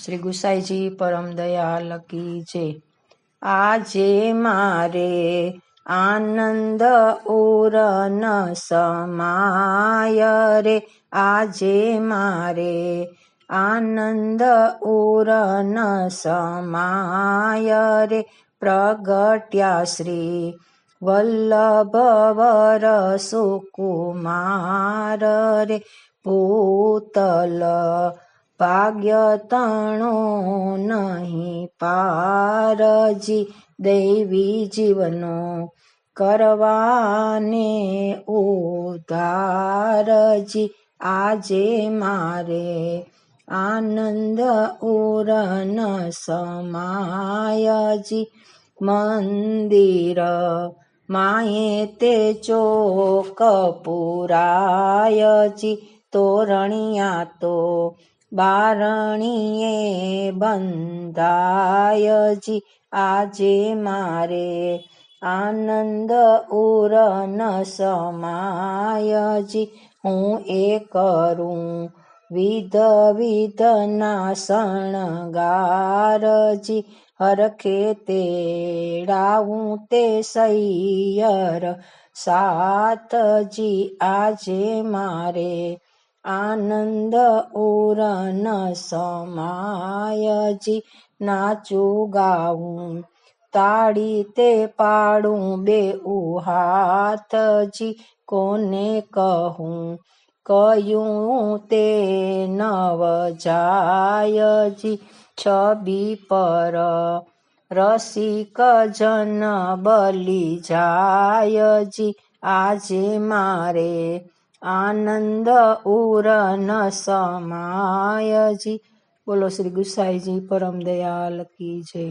શ્રી ગુસાઈજી પરમ દયાલ કી જય। આજે મારે આનંદ ઉર ન સમાય રે, આજે મારે આનંદ ઉર ન સમાય રે, પ્રગટ્યા શ્રી વલ્લભવર સુકુમાર રે, પૂતલ ભાગ્ય તણો નહીં પારજી, દૈવી જીવનો કરવાને ઉધારજી, આજે મારે આનંદ ઉર ન સમાયજી, મંદિર માએ તે ચોક પુરાયજી, તોરણિયા તો બારણીએ બંધાયજી, આજે મારે આનંદ ઉર ન સમાયજી, હું એ કરું વિધ વિધના શણગારજી, હરખે તેડાવું તે સૈયર સાથજી, આજે મારે આનંદ ઉર ન સમાયજી, નાચું ગાવું તાળી તે પાડું બેઉ હાથજી, કોને કહું કયું તે નવ જાયજી, છબી પર રસિક જન બલી જાયજી, આજે મારે આનંદ ઉર ન સમાયજી। બોલો શ્રી ગુસાઈજી પરમ દયાલ કી જય।